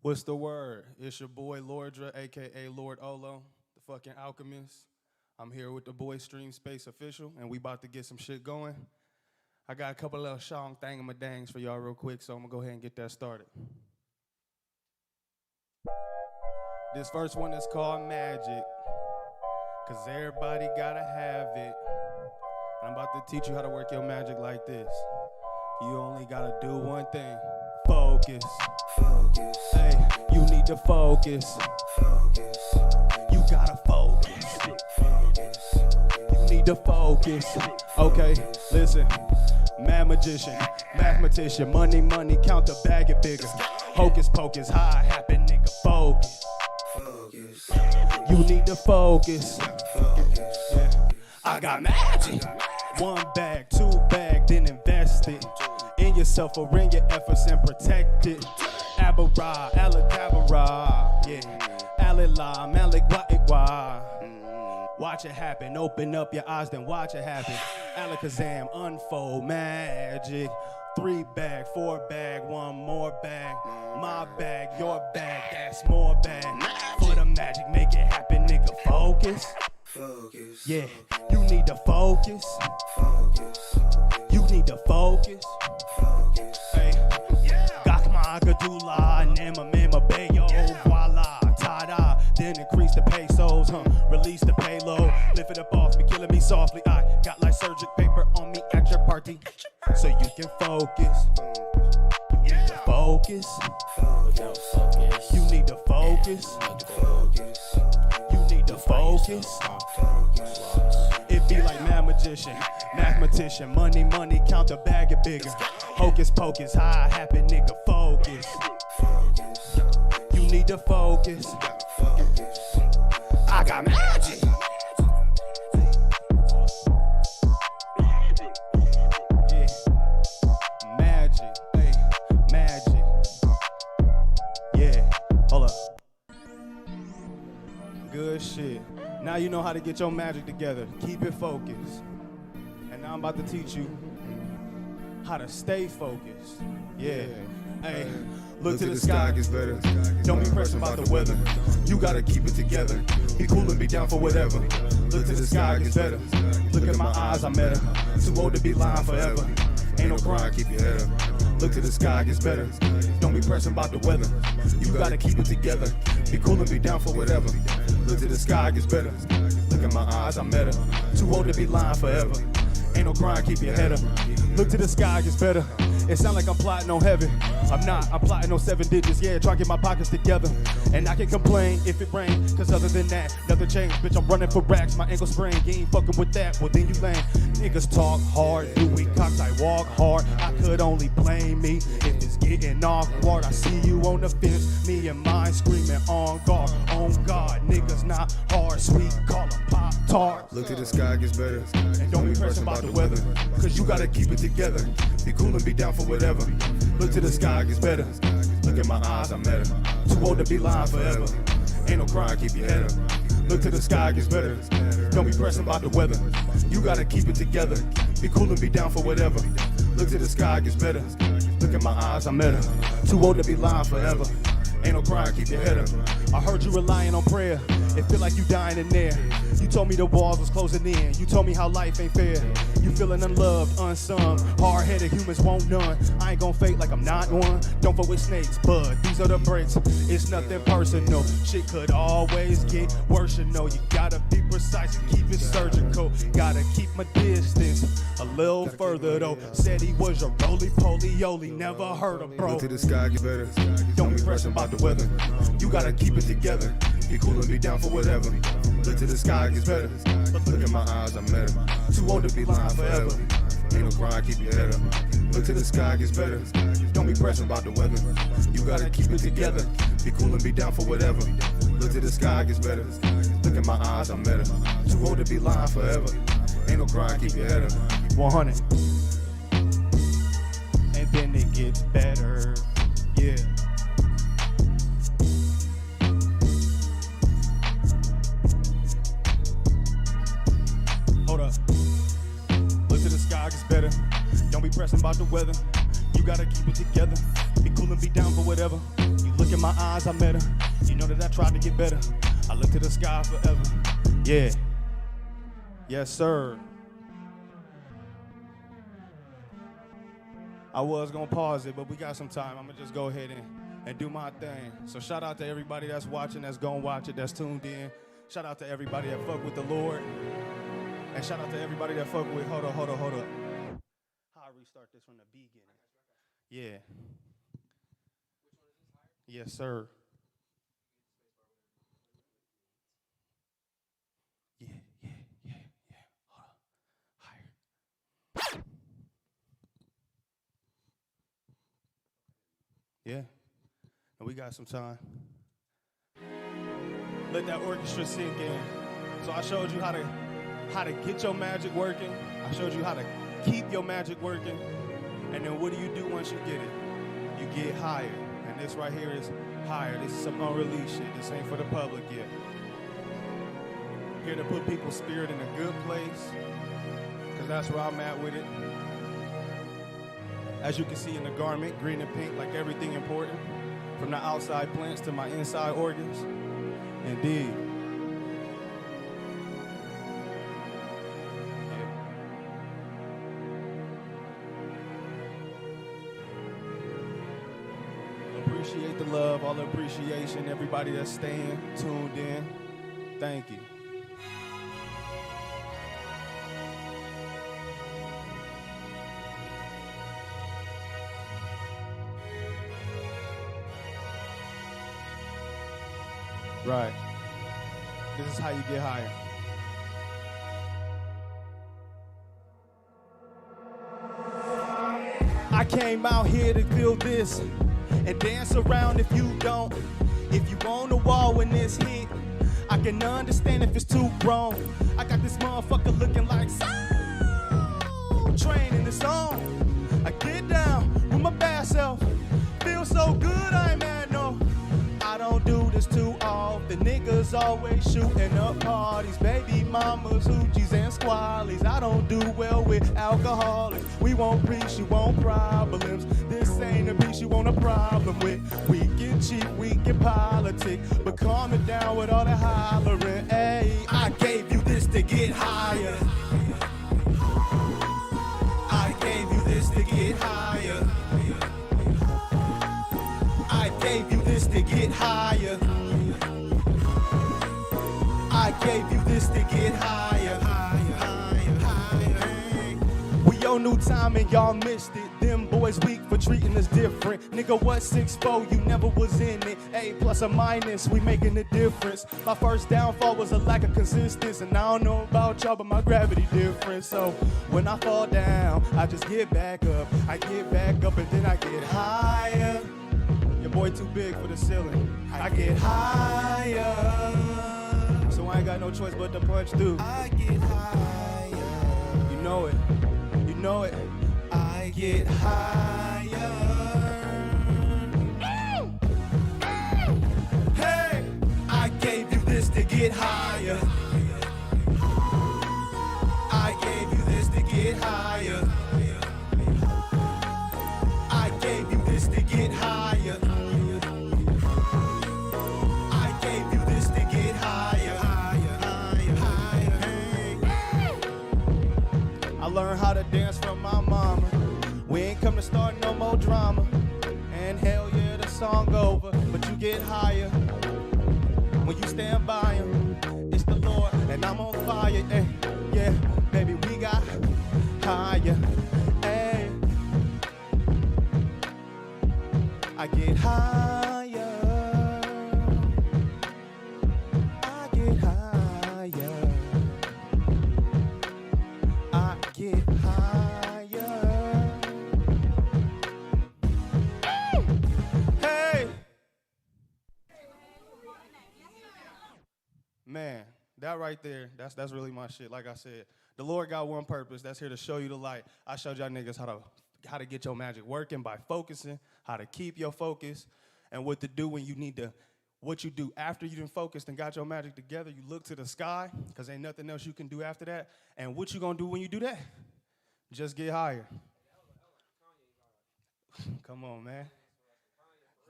What's the word? It's your boy Lordra, a.k.a. Lord OLO, the fucking alchemist. I'm here with the boy StreamSpace official, and we about to get some shit going. I got a couple of little song thangamadangs for y'all real quick, so I'm gonna go ahead and get that started. This first one is called Magic, cause everybody gotta have it. And I'm about to teach you how to work your magic like this. You only gotta do one thing. Focus. Focus. Hey, you need to focus. Focus. You gotta focus. Focus. You need to focus. Okay, listen. Mad magician, mathematician, money, count the bag it bigger. Hocus pocus, how it happen, nigga, focus. Focus. You need to focus. Focus. Yeah. I got magic. 1 bag, 2 bag, then invest it in yourself or in your efforts and protect it. Abara, Alakabara, yeah. Alila, Malik, Wa'ikwa. Watch it happen, open up your eyes, then watch it happen. Alakazam, unfold, magic. 3 bag, 4 bag, 1 more bag. My bag, your bag, that's more bag. For the magic, make it happen, nigga, focus. Focus. Yeah, you need to focus. Focus. You need to focus. Focus. Hey, Gakma, Gadula, Nema, Mema, Bayo, voila, tada. Then increase the pesos, release the payload. Lift it up off me, killing me softly. I got like surgic paper on me at your party, so you can focus. You need to focus. Focus. You need to focus. Focus. You need to focus. It be like mad magician, mathematician, money, count the bag it bigger. Hocus pocus, how it happen, nigga, focus. You need to focus. I got magic. Yeah, magic, hey, magic. Yeah, hold up. Good shit. Now you know how to get your magic together. Keep it focused. And now I'm about to teach you how to stay focused. Yeah. Hey, look to the sky gets better. Don't be pressing about the weather. You gotta keep it together. Be cool and be down for whatever. Look to the sky gets better. Look at my eyes, I met her. Too old to be lying forever. Ain't no crying, keep your head up. Look to the sky gets better. Don't be pressing about the weather. You gotta keep it together. Be cool and be down for whatever. Look to the sky gets better. Look at my eyes, I met her. Too old to be lying forever. Ain't no crying, keep your head up. Look to the sky gets better. It sound like I'm plotting on heaven. I'm not, I'm plotting on 7 digits. Yeah, try to get my pockets together. And I can complain if it rain, cause other than that, nothing changed. Bitch, I'm running for racks, my ankle sprain. You ain't fucking with that, well then you lame. Niggas talk hard, you weak cocks, I walk hard. I could only blame me if it's getting awkward. I see you on the fence, me and mine screaming on guard. On God, niggas not hard, sweet, call them Pop-Tart. Look to the sky gets better. And don't be pressing about the weather, cause you gotta keep it together. Be cool and be down for whatever. Look to the sky gets better. Look at my eyes, I met her. Too old to be lying forever. Ain't no crying, keep your head up. Look to the sky gets better. Don't be pressing about the weather. You gotta keep it together. Be cool and be down for whatever. Look to the sky gets better. Look at my eyes, I met her. Too old to be lying forever. Ain't no crying, keep your head up. I heard you relying on prayer. It feel like you dying in there. You told me the walls was closing in. You told me how life ain't fair. You feeling unloved, unsung. Hard-headed humans won't none. I ain't gon' fake like I'm not one. Don't fuck with snakes, but these are the breaks. It's nothing personal. Shit could always get worse, you know. You gotta be precise and keep it surgical. Gotta keep my distance a little further though. Said he was your roly-poly-oly. Never heard of bro. Look to the sky gets better. Don't be pressing about the weather. You gotta keep it together. Be cool and be down for whatever. Look to the sky gets better. Look at my eyes, I met her. Too old to be lying forever. Ain't no crying, keep your head up. Look to the sky gets better. Don't be pressing about the weather. You gotta keep it together. Be cool and be down for whatever. Look to the sky gets better. Look at my eyes, I met her. Too old to be lying forever. Ain't no crying, keep your head up. 100. And then it gets better. Yeah. Hold up. Look to the sky gets better. Don't be pressing about the weather. You gotta keep it together. Be cool and be down for whatever. You Look in my eyes, I met her. You know that I tried to get better. I look to the sky forever. Yeah. Yes, sir. I was gonna pause it, but we got some time. I'm gonna just go ahead and do my thing. So shout out to everybody that's watching, that's gonna watch it, that's tuned in. Shout out to everybody that fuck with the Lord. And shout out to everybody that fuck with, hold up. How I restart this from the beginning? Yeah. Yes, sir. Yeah. Hold up. Higher. Yeah. And we got some time. Let that orchestra sink in. So I showed you how to get your magic working. I showed you how to keep your magic working. And then what do you do once you get it? You get higher. And this right here is higher. This is some unreleased shit. This ain't for the public yet. Here to put people's spirit in a good place. Because that's where I'm at with it. As you can see in the garment, green and pink, like everything important. From the outside plants to my inside organs. Indeed. Appreciate the love, all the appreciation, everybody that's staying, tuned in. Thank you. Right. This is how you get higher. I came out here to feel this and dance around if you don't. If you on the wall when this hit, I can understand if it's too grown. I got this motherfucker looking like Soul Train in the song. I get down with my bad self. Feel so good, I ain't mad, no. I don't do this too often. Niggas always shooting up parties. Baby mamas, hoochies, and squallies. I don't do well with alcoholics. We won't preach, you want problems. This ain't a piece you want a problem with. We get cheap, we get politic. But calm it down with all the hollering. Hey, I gave you this to get higher. I gave you this to get higher. I gave you this to get higher. I gave you this to get higher. We on new time and y'all missed it. Them boys weak for treating us different. Nigga, what 6'4", you never was in it. A plus or minus, we making a difference. My first downfall was a lack of consistency. And I don't know about y'all, but my gravity different. So when I fall down, I just get back up. I get back up and then I get higher. Your boy too big for the ceiling. I get higher. So I ain't got no choice but to punch through. I get higher. You know it. You know it. I get higher. Hey, I gave you this to get higher. I gave you this to get higher. I gave you this to get higher. I gave you this to get higher. I learned how to dance from my mama. We ain't come to start no more drama. And hell yeah, the song over, but you get higher when you stand by him. It's the Lord, and I'm on fire. Hey, yeah, baby, we got higher. Hey, I get higher. I get higher. I get higher. Hey! Man, that right there, that's really my shit. Like I said, the Lord got one purpose. That's here to show you the light. I showed y'all niggas how to get your magic working by focusing, how to keep your focus, and what to do when you need to, what you do after you done focused and got your magic together. You look to the sky, because ain't nothing else you can do after that. And what you gonna do when you do that? Just get higher. Come on, man.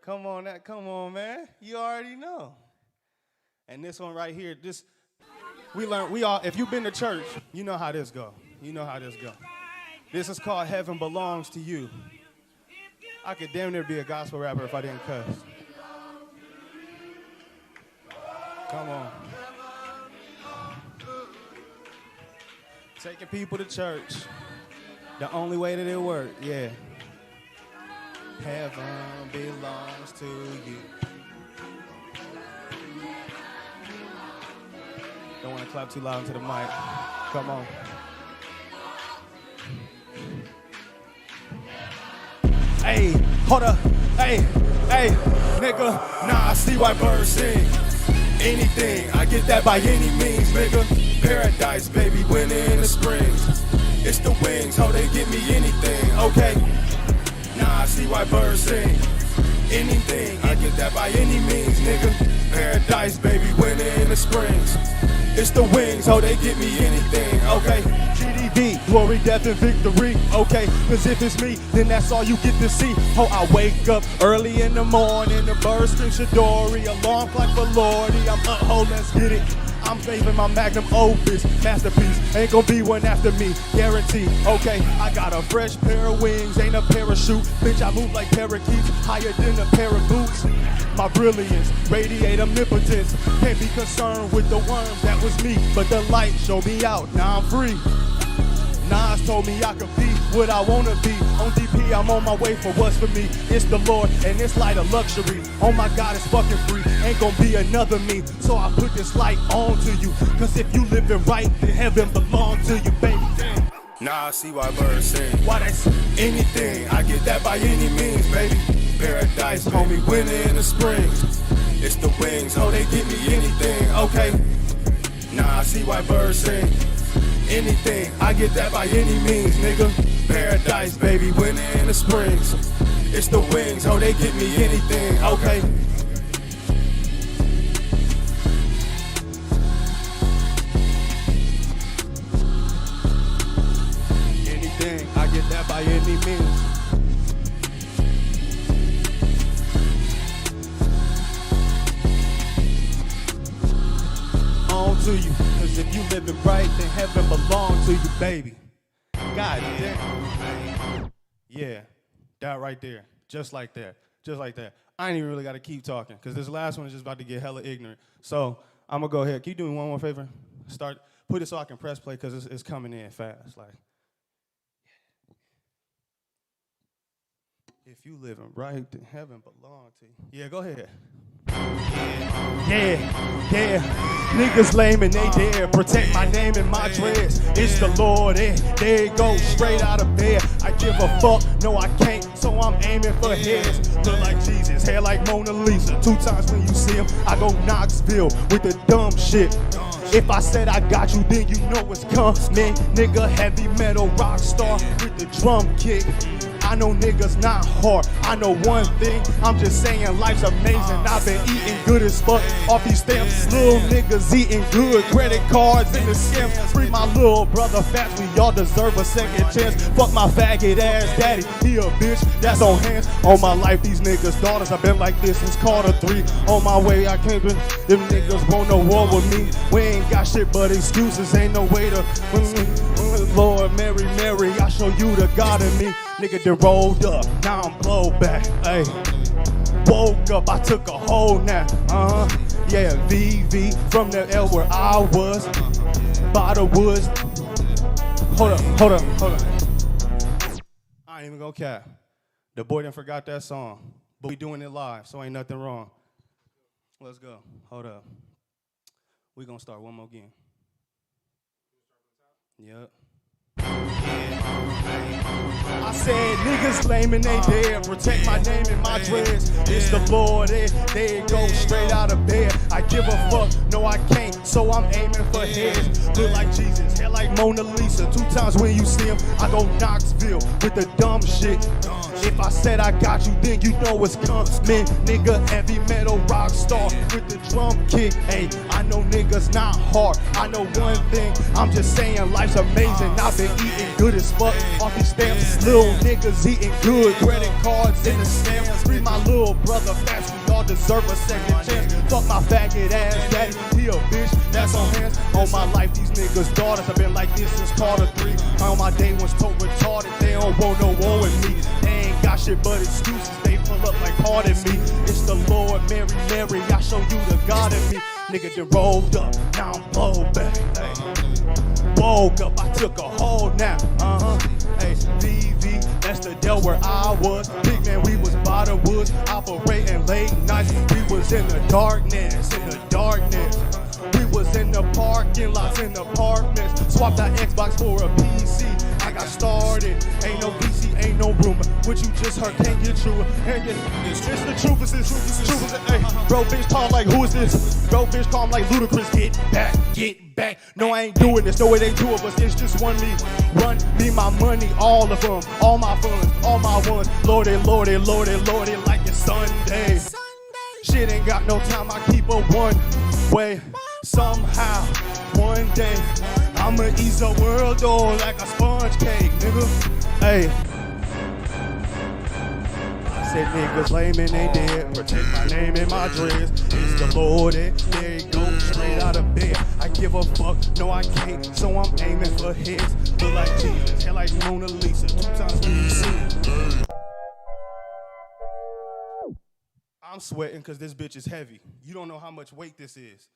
Come on, man. You already know. And this one right here, if you've been to church, you know how this go. This is called Heaven Belongs to You. I could damn near be a gospel rapper if I didn't cuss. Come on. Taking people to church. The only way that it works, yeah. Heaven belongs to you. Don't want to clap too loud into the mic. Come on. Hey, hold up. Hey, nigga. Nah, I see why birds sing. Anything, I get that by any means, nigga. Paradise, baby, winter in the springs. It's the wings, how they give me anything, okay? Nah, I see why birds sing. Anything, I get that by any means, nigga. Paradise, baby, winter in the springs. It's the wings, how they give me anything, okay? GDV, glory, death, and victory, okay? Cause if it's me, then that's all you get to see. Oh, I wake up early in the morning, the birds scream Shadori, alarm clock for Lordy, I'm up, ho, let's get it. I'm saving my magnum opus, masterpiece, ain't gonna be one after me, guaranteed, okay? I got a fresh pair of wings, ain't a parachute, bitch, I move like parakeets, higher than a pair of boots. My brilliance, radiate omnipotence, can't be concerned with the worms, that was me, but the light showed me out, now I'm free. Nas told me I could be what I wanna be. On DP, I'm on my way for what's for me. It's the Lord, and this light of luxury. Oh my God, it's fucking free. Ain't gonna be another me. So I put this light on to you. Cause if you living right, then heaven belong to you, baby. Damn. Nah, I see why birds sing. Why they sing? Anything, I get that by any means, baby. Paradise, homie, winter in the springs. It's the wings, oh, they give me anything, okay? Nah, I see why birds sing. Anything, I get that by any means, nigga. Paradise, baby, winter in the springs. It's the wings, oh, they get me anything, okay? Anything, I get that by any means. On to you, cause if you living right, then heaven belongs to you, baby. God damn. Yeah, that right there. Just like that. I ain't even really gotta keep talking, cause this last one is just about to get hella ignorant. So I'm gonna go ahead. Can you do me one more favor? Put it so I can press play, cause it's coming in fast. Like, if you living right, then heaven belongs to you. Yeah, go ahead. Yeah. Niggas lame and they dare protect my name and my dreads. It's the Lord, there it goes, straight out of bed. I give a fuck, no I can't, so I'm aiming for heads. Look like Jesus, hair like Mona Lisa. 2 times when you see him, I go Knoxville with the dumb shit. If I said I got you, then you know it's coming. Nigga, heavy metal rock star with the drum kick. I know niggas not hard, I know one thing, I'm just saying life's amazing. I've been eating good as fuck off these stamps. Little niggas eating good, credit cards in the scams. Free my little brother fast, we all deserve a second chance. Fuck my faggot ass daddy, he a bitch, that's on hands. On my life, these niggas daughters, I've been like this since Carter 3. On my way, I can't been, them niggas want no war with me. We ain't got shit but excuses, ain't no way to, Lord Mary, I show you the God in me. Nigga done rolled up, now I'm blowed back, ayy. Woke up, I took a whole nap, yeah, VV, from the L where I was, by the woods. Hold up. I ain't even gonna cap. The boy done forgot that song, but we doing it live, so ain't nothing wrong. Let's go, hold up. We gonna start one more again. Yep. I said niggas lame and they dare protect my name and my dreads. It's the Lord, there it goes, straight out of bed. I give a fuck, no I can't, so I'm aiming for heads. Look like Jesus, hair like Mona Lisa. 2 times when you see him, I go Knoxville with the dumb shit. If I said I got you, then you know it's coming. Nigga, heavy metal rock star with the drum kick. Hey, I know niggas not hard, I know one thing, I'm just saying life's amazing. I've been eating good as fuck. Off these stamps, little niggas eating good. Credit cards in the stamps. Free my little brother fast. We all deserve a second chance. Fuck my faggot ass daddy. He a bitch, that's on hands. On my life, these niggas' daughters have been like this since Carter 3. On my day one's told retarded. They don't want no war with me. They ain't got shit but excuses. They pull up like pardon me. It's the Lord, Mary, Mary. I show you the God in me. Nigga done rolled up, now I'm blowed back. Hey. Woke up, I took a whole nap. Hey, VV, that's the Dell where I was. Big man, we was by the woods, operating late nights. We was in the darkness, in the darkness. We was in the parking lots, in the apartments. Swapped that Xbox for a PC. I got started. Ain't no PC, ain't no rumor. What you just heard can't get true. It's the truth. It's the truth. Hey, bro, bitch call like who is this? Bro, bitch call like Ludacris. Get back, get back. No, I ain't doing this. No, it ain't two of us. It's just one me. Run me my money, all of them, all my funds, all my ones. Lordy, lordy, lordy, lordy, like it's Sunday. Shit ain't got no time. I keep a one way. Somehow, one day, I'ma ease the world though like a sponge cake, nigga. Hey. Said niggas lame and they dead. Protect my name and my dreads. It's the Lord, there you go, straight out of bed. I give a fuck, no I can't, so I'm aiming for heads. Look like Jesus, hair like Mona Lisa, 2 times DC. I'm sweating because this bitch is heavy. You don't know how much weight this is.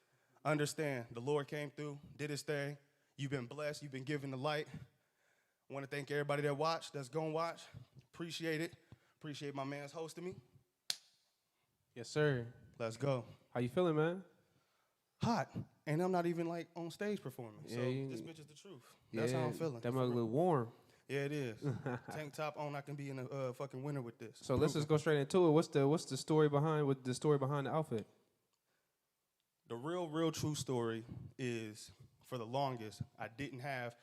Understand, the Lord came through, did his thing. You've been blessed, you've been given the light. I want to thank everybody that watched, that's gonna watch. Appreciate it. Appreciate my man's hosting me. Yes, sir. Let's go. How you feeling, man? Hot. And I'm not even like on stage performing. Yeah, so this bitch is the truth. That's how I'm feeling. That mug look warm. Yeah, it is. Tank top on, I can be in a fucking winter with this. So let's just go straight into it. What's the story behind the outfit? The real true story is, for the longest, I didn't have,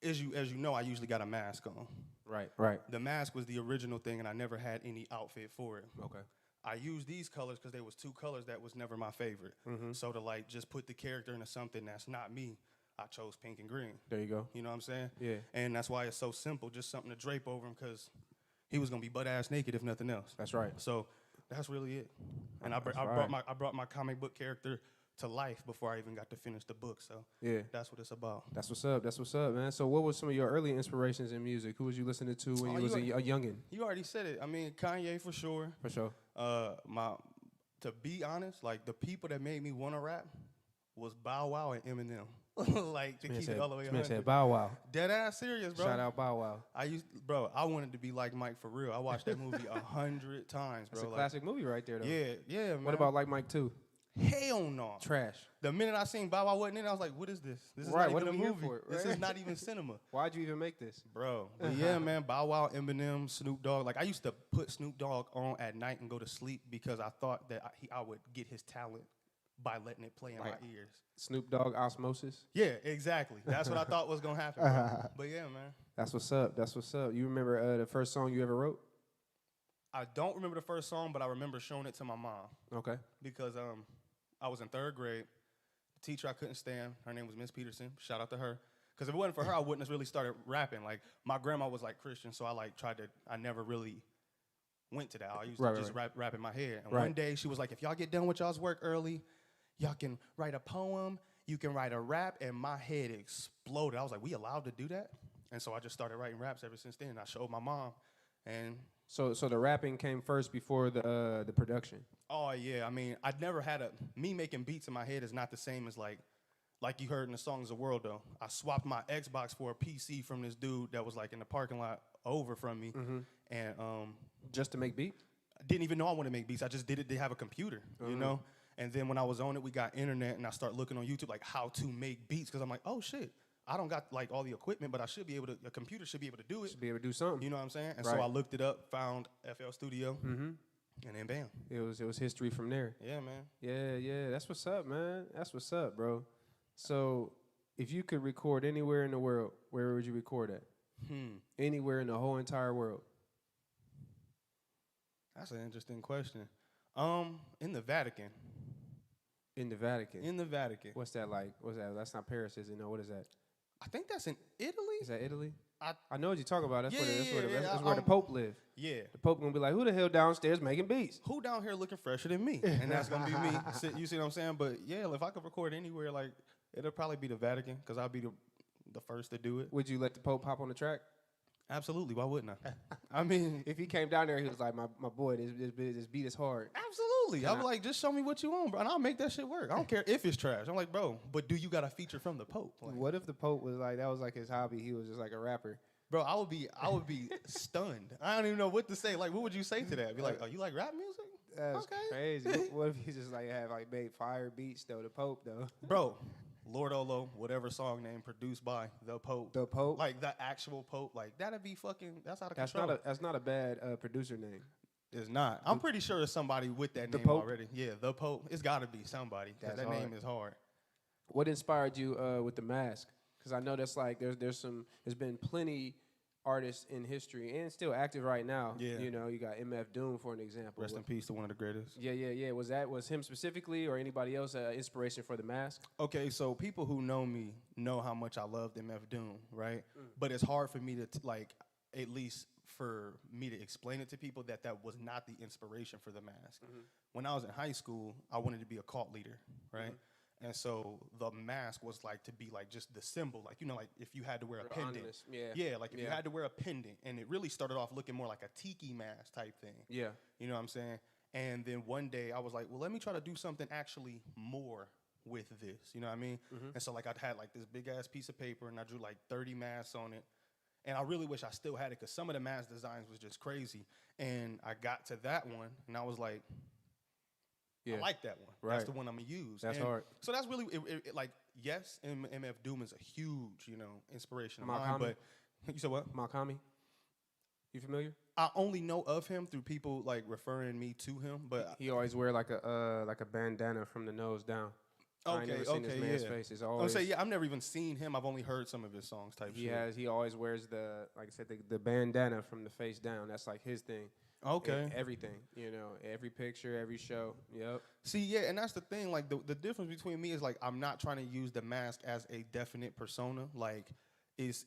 as you know, I usually got a mask on. Right. The mask was the original thing, and I never had any outfit for it. Okay. I used these colors because there was 2 colors that was never my favorite. Mm-hmm. So to like just put the character into something that's not me, I chose pink and green. There you go. You know what I'm saying? Yeah. And that's why it's so simple, just something to drape over him because he was gonna be butt-ass naked if nothing else. That's right. So that's really it. And I brought my comic book character to life before I even got to finish the book. So yeah, that's what it's about. That's what's up, man. So what was some of your early inspirations in music? Who was you listening to when you was a youngin'? You already said it. I mean, Kanye for sure. For sure. To be honest, like the people that made me want to rap was Bow Wow and Eminem. Like to keep it all the way 100. Said Bow Wow. Dead ass serious, bro. Shout out Bow Wow. I wanted to be like Mike for real. I watched that movie 100 times, bro. It's a classic movie right there, though. Yeah, man. What about Like Mike 2? Hell no. Trash. The minute I seen Bow Wow wasn't in, I was like, what is this? This is right, not even a movie. For it, right? This is not even cinema. Why'd you even make this? Bro. But yeah, man, Bow Wow, Eminem, Snoop Dogg. Like, I used to put Snoop Dogg on at night and go to sleep because I thought that I would get his talent by letting it play in my ears. Snoop Dogg osmosis? Yeah, exactly. That's what I thought was going to happen, bro. But yeah, man. That's what's up. You remember the first song you ever wrote? I don't remember the first song, but I remember showing it to my mom. Okay. Because I was in 3rd grade. The teacher I couldn't stand, her name was Miss Peterson. Shout out to her. Because if it wasn't for her, I wouldn't have really started rapping. Like, my grandma was like Christian, so I never really went to that. I used to just rap in my head. And one day she was like, if y'all get done with y'all's work early, y'all can write a poem, you can write a rap, and my head exploded. I was like, we allowed to do that? And so I just started writing raps ever since then. I showed my mom, and So the rapping came first before the production. Oh yeah, I mean, I'd never had me making beats in my head is not the same as like you heard in the Songs of the World though. I swapped my Xbox for a PC from this dude that was like in the parking lot over from me, and just to make beats. I didn't even know I wanted to make beats. I just did it to have a computer, you know. And then when I was on it, we got internet, and I started looking on YouTube like how to make beats because I'm like, oh shit. I don't got like all the equipment, but I should be able to. A computer should be able to do it. Should be able to do something. You know what I'm saying? And so I looked it up, found FL Studio, and then bam. It was history from there. Yeah, man. Yeah. That's what's up, man. That's what's up, bro. So, if you could record anywhere in the world, where would you record at? Anywhere in the whole entire world. That's an interesting question. In the Vatican. In the Vatican. In the Vatican. What's that like? What's that? That's not Paris, is it? No, what is that? I think that's in Italy. Is that Italy? I know what you're talking about. That's where Yeah, that's where the Pope live. Yeah. The Pope gonna be like, who the hell downstairs making beats? Who down here looking fresher than me? And that's gonna be me. You see what I'm saying? But yeah, if I could record anywhere, like it'll probably be the Vatican, because I'll be the first to do it. Would you let the Pope hop on the track? Absolutely. Why wouldn't I? I mean, If he came down there, he was like, my boy, this beat is hard. absolutely. I'll be like, just show me what you want, bro, and I'll make that shit work. I don't care if it's trash. I'm like, bro, but do you got a feature from the Pope? Like, What if the Pope was like, that was like his hobby? He was just like a rapper. bro, I would be stunned. I don't even know what to say. Like, what would you say to that? Be like, oh, you like rap music? That's Okay. crazy. What if he just like had like made fire beats though? The Pope though. Bro, Lord OLO, whatever song name produced by the Pope. The Pope. Like the actual Pope. Like that'd be fucking. That's out of That's control. not a bad producer name. It's not. I'm pretty sure it's somebody with that The name Pope? already. Yeah, the Pope. It's got to be somebody, because That's that hard. name is hard. What inspired you with the mask? Because I know that's like there's been plenty artists in history and still active right now. Yeah. You know, you got MF Doom for an example. Rest in peace to one of the greatest. Yeah. Was him specifically or anybody else inspiration for the mask? Okay, so people who know me know how much I loved MF Doom, right? But it's hard for me to like, at least for me to explain it to people that was not the inspiration for the mask. When I was in high school, I wanted to be a cult leader, right? And so the mask was like to be like just the symbol, like, you know, like if you had to wear a pendant. Ominous, yeah. Yeah, like if you Yeah. had to wear a pendant, and it really started off looking more like a tiki mask type thing. Yeah. You know what I'm saying? And then one day I was like, well, let me try to do something actually more with this. You know what I mean? And so like I had like this big ass piece of paper, and I drew like 30 masks on it. And I really wish I still had it, because some of the mask designs was just crazy. And I got to that one, and I was like, Yeah. I like that one. Right. That's the one I'm gonna use. That's And hard. So that's really like, yes, MF Doom is a huge, you know, inspiration of mine. Muhammad? But you said what? Makami. You familiar? I only know of him through people like referring me to him. But He always wear like a bandana from the nose down. I ain't never seen this man's face. It's I'm always say yeah. I've never even seen him. I've only heard some of his songs type shit. he always wears like I said, the bandana from the face down. That's like his thing. Okay. Everything, you know, every picture, every show. Yep. See, yeah, and that's the thing. Like the difference between me is like I'm not trying to use the mask as a definite persona. Like is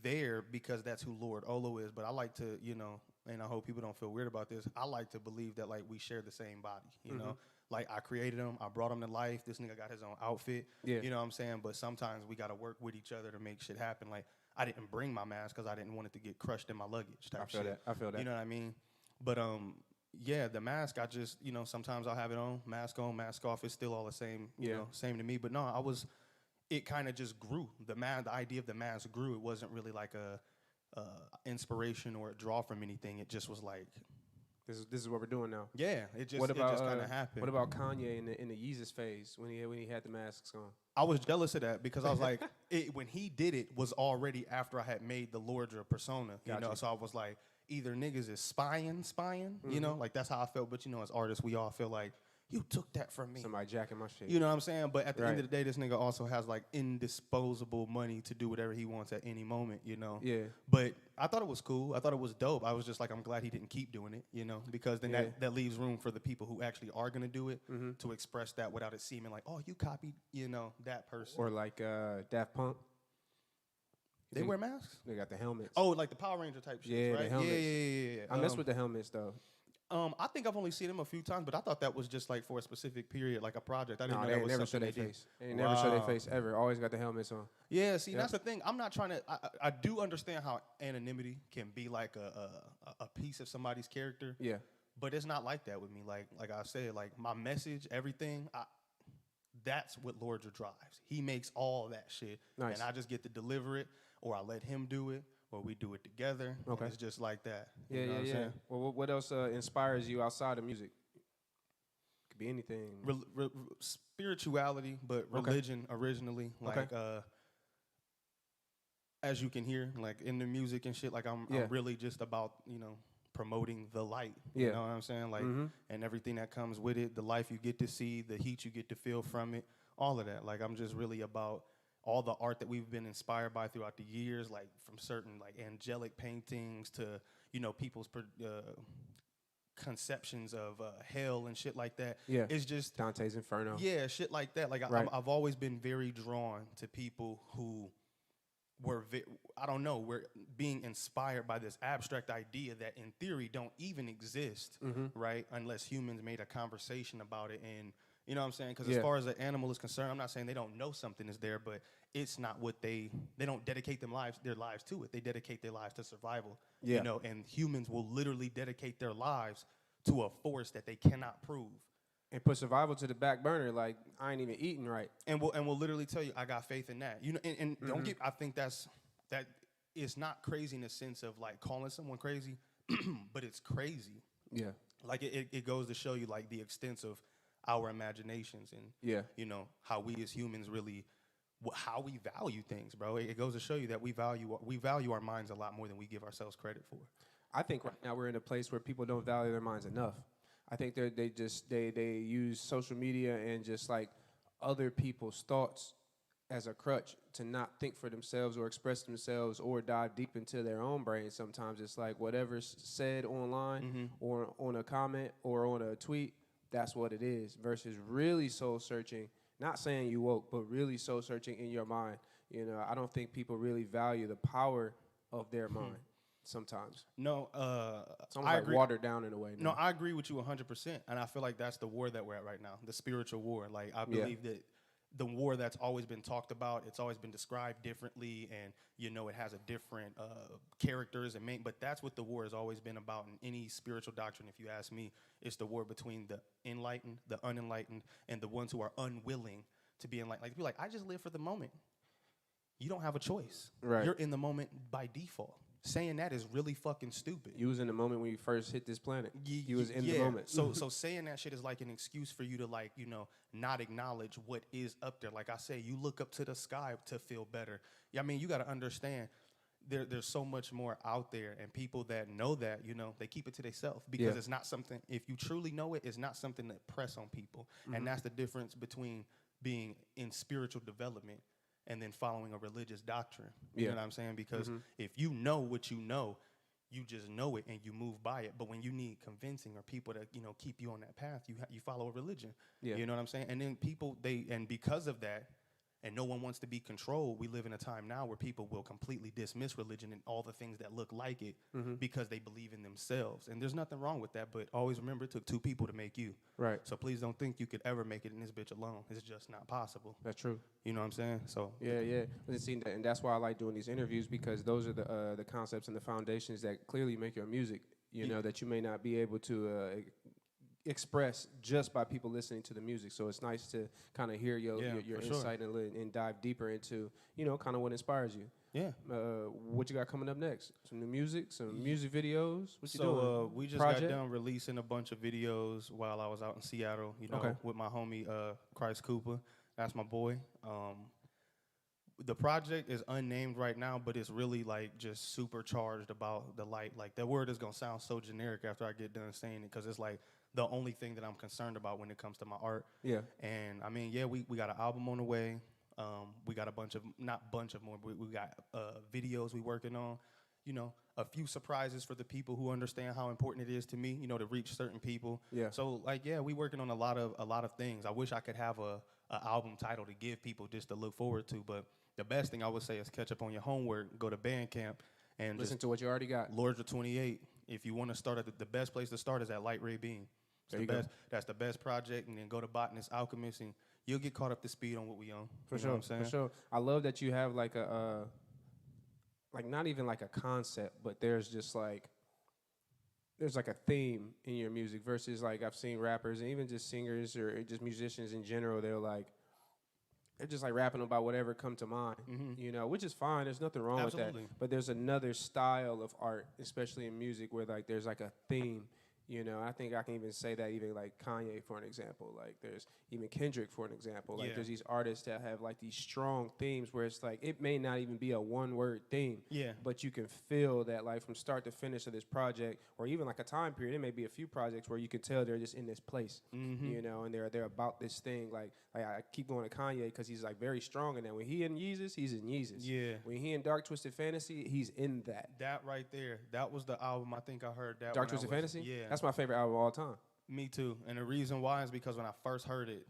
there because that's who Lord OLO is. But I like to, you know, and I hope people don't feel weird about this. I like to believe that like we share the same body. You know, like I created him, I brought him to life. This nigga got his own outfit. Yeah. You know what I'm saying? But sometimes we got to work with each other to make shit happen. Like I didn't bring my mask because I didn't want it to get crushed in my luggage. Type shit. I feel that. You know what I mean? But yeah, the mask, I just, you know, sometimes I'll have it on, mask off. It's still all the same, you know, same to me. But no, it kind of just grew. The idea of the mask grew. It wasn't really like a inspiration or a draw from anything. It just was like, This is what we're doing now. yeah, it just kind of happened. What about Kanye in the Yeezus phase when he had the masks on? I was jealous of that because I was like, when he did it was already after I had made the Lordra persona, you know. So I was like, either niggas is spying, you know, like that's how I felt. But you know, as artists, we all feel like you took that from me. Somebody jacking my shit. You know what I'm saying? But at the end Right. of the day, this nigga also has like indisposable money to do whatever he wants at any moment, you know? Yeah. But I thought it was cool. I thought it was dope. I was just like, I'm glad he didn't keep doing it, you know? Because then Yeah. that leaves room for the people who actually are going to do it to express that without it seeming like, oh, you copied, you know, that person. Or like Daft Punk. They wear masks? They got the helmets. Oh, like the Power Ranger type shit, Yeah, the right? helmets. Yeah. I mess with the helmets though. I think I've only seen them a few times, but I thought that was just like for a specific period, like a project. I didn't No, know they that ain't was never show something their they did. face. They ain't never show their Wow. face ever. Always got the helmets on. Yeah, see, Yep. that's the thing. I'm not trying to. I do understand how anonymity can be like a piece of somebody's character. Yeah. But it's not like that with me. Like I said, like my message, everything. That's what Lordra drives. He makes all that shit, Nice. and I just get to deliver it, or I let him do it, or we do it together. and Okay. it's just like that. Yeah, You know what I'm saying? Well, what else inspires you outside of music? Could be anything. Spirituality, but Okay. religion originally. Like as you can hear, like in the music and shit, like I'm really just about, you know, promoting the light. Yeah. You know what I'm saying? Like and everything that comes with it, the life you get to see, the heat you get to feel from it, all of that. Like I'm just really about all the art that we've been inspired by throughout the years, like from certain like angelic paintings to, you know, people's conceptions of hell and shit like that. Yeah. It's just Dante's Inferno. yeah, shit like that. Like Right. I've always been very drawn to people who I don't know, we're being inspired by this abstract idea that in theory don't even exist, right? Unless humans made a conversation about it. And you know what I'm saying? Because as far as an animal is concerned, I'm not saying they don't know something is there, but it's not what they don't dedicate their lives to it. They dedicate their lives to survival, you know, and humans will literally dedicate their lives to a force that they cannot prove. And put survival to the back burner, like I ain't even eating right. And we'll literally tell you, I got faith in that. You know, and don't get. I think that it's not crazy in the sense of like calling someone crazy, but it's crazy. Yeah. Like it goes to show you like the extent of our imaginations and you know how we as humans really how we value things, bro. It goes to show you that we value our minds a lot more than we give ourselves credit for. I think right now we're in a place where people don't value their minds enough. I think they use social media and just like other people's thoughts as a crutch to not think for themselves or express themselves or dive deep into their own brain. Sometimes it's like whatever's said online or on a comment or on a tweet, that's what it is, versus really soul searching. Not saying you woke, but really soul searching in your mind. You know, I don't think people really value the power of their mind. Sometimes. No, it's almost like watered down in a way. No, I agree with you 100%, and I feel like that's the war that we're at right now, the spiritual war. Like I believe that the war that's always been talked about, it's always been described differently, and you know it has a different characters and but that's what the war has always been about in any spiritual doctrine. If you ask me, it's the war between the enlightened, the unenlightened, and the ones who are unwilling to be enlightened. Like be like, I just live for the moment. You don't have a choice. Right. You're in the moment by default. Saying that is really fucking stupid. You was in the moment when you first hit this planet. You was in the moment. So saying that shit is like an excuse for you to like, you know, not acknowledge what is up there. Like I say, you look up to the sky to feel better. Yeah, I mean, you got to understand there's so much more out there, and people that know that, you know, they keep it to themselves because it's not something, if you truly know it, it's not something that press on people. And that's the difference between being in spiritual development and then following a religious doctrine. You know what I'm saying? Because if you know what you just know it and you move by it. But when you need convincing or people to, you know, keep you on that path, you follow a religion. Yeah. You know what I'm saying? And then people, and because of that, and no one wants to be controlled, we live in a time now where people will completely dismiss religion and all the things that look like it because they believe in themselves. And there's nothing wrong with that, but always remember it took two people to make you. Right. So please don't think you could ever make it in this bitch alone. It's just not possible. That's true. You know what I'm saying? So yeah. And that's why I like doing these interviews, because those are the concepts and the foundations that clearly make your music, you know, that you may not be able to express just by people listening to the music. So it's nice to kind of hear your insight and dive deeper into, you know, kind of what inspires you. Yeah. What you got coming up next? Some new music, some music videos? What you doing? So we just got done releasing a bunch of videos while I was out in Seattle, you know, with my homie Christ Cooper. That's my boy. The project is unnamed right now, but it's really like just supercharged about the light. Like that word is gonna sound so generic after I get done saying it, because it's like the only thing that I'm concerned about when it comes to my art. Yeah. And I mean, yeah, we got an album on the way. We got more, but we got videos we working on. You know, a few surprises for the people who understand how important it is to me, you know, to reach certain people. Yeah. So like, yeah, we working on a lot of things. I wish I could have a album title to give people just to look forward to, but the best thing I would say is catch up on your homework, go to Bandcamp, and listen to what you already got. Lords 28. If you want to start at the best place to start is at Light Ray Beam. That's the best project, and then go to Botanist Alchemist, and you'll get caught up to speed on what we own. For sure, for sure. I love that you have like like not even like a concept, but there's like a theme in your music versus like I've seen rappers and even just singers or just musicians in general. They're just like rapping about whatever come to mind, you know, which is fine. There's nothing wrong with that. But there's another style of art, especially in music, where like there's like a theme. You know, I think I can even say that even like Kanye, for an example. Like there's even Kendrick, for an example. Like there's these artists that have like these strong themes where it's like it may not even be a one-word theme. Yeah. But you can feel that like from start to finish of this project, or even like a time period, it may be a few projects where you can tell they're just in this place. You know, and they're about this thing. Like I keep going to Kanye because he's like very strong in that. When he in Yeezus, he's in Yeezus. Yeah. When he in Dark Twisted Fantasy, he's in that. That right there. That was the album I think I heard that. Dark Twisted Fantasy? Yeah. That's my favorite album of all time. Me too. And the reason why is because when I first heard it,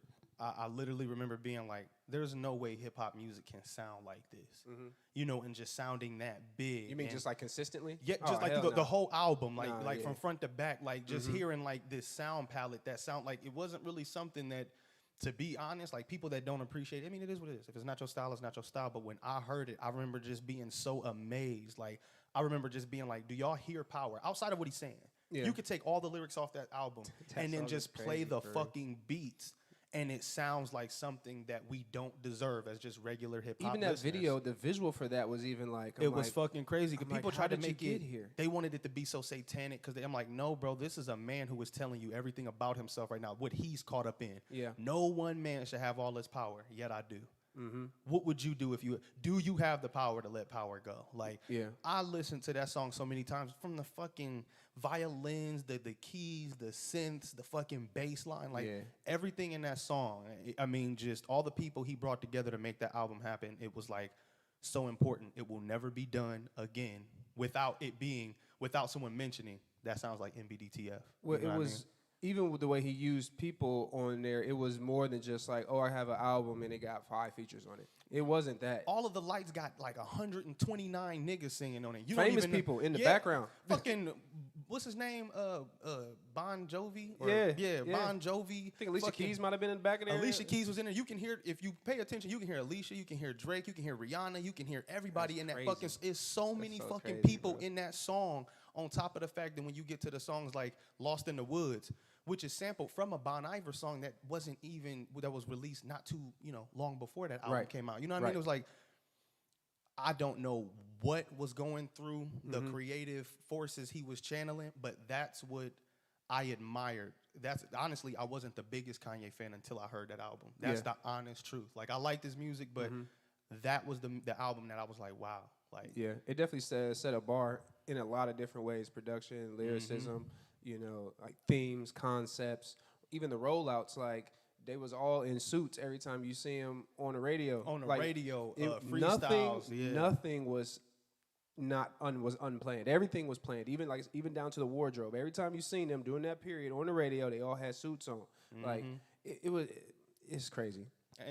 I literally remember being like, there's no way hip hop music can sound like this, you know, and just sounding that big. You mean and just like consistently? Yeah, Oh, just like hell the whole album, like Nah, yeah. from front to back, like just hearing like this sound palette that sound like it wasn't really something that, to be honest, like people that don't appreciate it, I mean, it is what it is. If it's not your style, it's not your style. But when I heard it, I remember just being so amazed. Like, I remember just being like, do y'all hear power? Outside of what he's saying. Yeah. You could take all the lyrics off that album and then song just is play crazy, the bro. fucking beats. And it sounds like something that we don't deserve as just regular hip hop. Even that listeners. video, the visual for that was even like, It was fucking crazy. I'm Cause people like, tried how to did you make get it here? They wanted it to be so satanic because I'm like, no, bro, this is a man who is telling you everything about himself right now, what he's caught up in. Yeah. No one man should have all this power, yet I do. What would you do if you have the power to let power go? Like, Yeah. I listened to that song so many times, from the fucking violins, the keys, the synths, the fucking bass line, like everything in that song. I mean, just all the people he brought together to make that album happen. It was like so important. It will never be done again without someone mentioning that sounds like MBDTF. Well, You know it what I was mean? even with the way he used people on there. It was more than just like, oh, I have an album and it got 5 features on it. It wasn't that. All of the lights got like 129 niggas singing on it. You Famous don't even know- people in the Yeah, background. Fucking, what's his name? Bon Jovi? Yeah. Bon Jovi. I think Alicia Fucking- Keys might have been in the back of there. Alicia Keys was in there. You can hear, if you pay attention, you can hear Alicia, you can hear Drake, you can hear Rihanna, you can hear everybody That's in that crazy. fucking. It's so many so fucking crazy, people bro. in that song. On top of the fact that when you get to the songs like "Lost in the Woods," which is sampled from a Bon Iver song that was released not too long before that album Right. came out. You know what I Right. mean? It was like, I don't know what was going through the creative forces he was channeling, but that's what I admired. That's honestly, I wasn't the biggest Kanye fan until I heard that album. That's the honest truth. Like, I like this music, but that was the album that I was like, wow. Like, Yeah, it definitely set a bar in a lot of different ways: production, lyricism, like themes, concepts, even the rollouts. Like, they was all in suits every time you see them on the radio. on the Like, radio, it- freestyles. Nothing was was unplanned. Everything was planned, even down to the wardrobe. Every time you seen them during that period on the radio, they all had suits on. Like, it's crazy.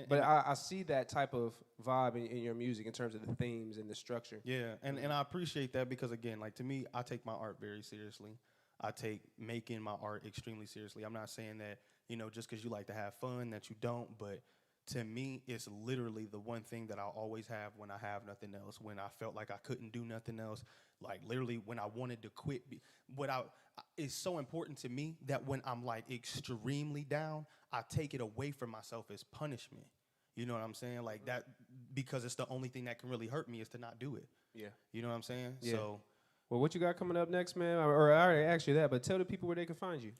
But I see that type of vibe in your music in terms of the themes and the structure. Yeah, and I appreciate that because, again, like, to me, I take my art very seriously. I take making my art extremely seriously. I'm not saying that, just because you like to have fun that you don't, but to me, it's literally the one thing that I'll always have when I have nothing else, when I felt like I couldn't do nothing else, like literally when I wanted to quit. It's so important to me that when I'm like extremely down, I take it away from myself as punishment. You know what I'm saying? Like that, because it's the only thing that can really hurt me is to not do it. Yeah. You know what I'm saying? Yeah. So, Well, what you got coming up next, man? Or I already asked you that, but tell the people where they can find you.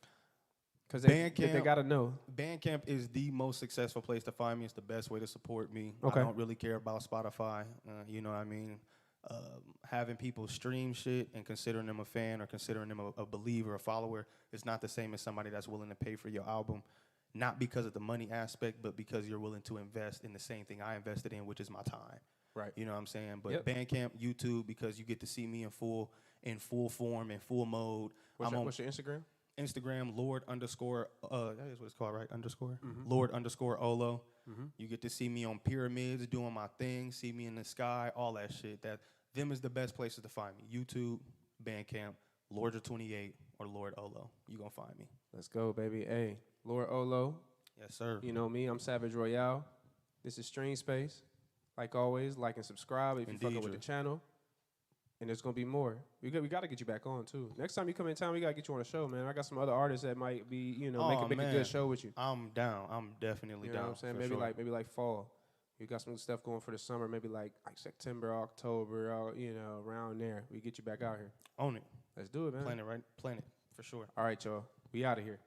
Because they got to know. Bandcamp is the most successful place to find me. It's the best way to support me. Okay. I don't really care about Spotify. You know what I mean? Having people stream shit and considering them a fan or considering them a believer, a follower, is not the same as somebody that's willing to pay for your album. Not because of the money aspect, but because you're willing to invest in the same thing I invested in, which is my time. Right. You know what I'm saying? But Yep. Bandcamp, YouTube, because you get to see me in full form, in full mode. What's your Instagram? Instagram, Lord _, that is what it's called, right? Lord _OLO. You get to see me on pyramids doing my thing, see me in the sky, all that shit. Them is the best places to find me. YouTube, Bandcamp, Lord28, or Lord OLO. You gonna find me. Let's go, baby. Hey, Lord Olo. Yes, sir. You know me. I'm Savage Royale. This is StreamSpace. Like always, like and subscribe if you're Indeed, fucking with the channel. And there's gonna be more. We got to get you back on too. Next time you come in town, we gotta get you on a show, man. I got some other artists that might be, make a good show with you. I'm down. I'm definitely You know down. what I'm saying? for Maybe sure. like fall. You got some stuff going for the summer. Maybe like September, October. Around there. We get you back out here. Own it. Let's do it, man. Plan it, right? Plan it, for sure. All right, y'all. We out of here.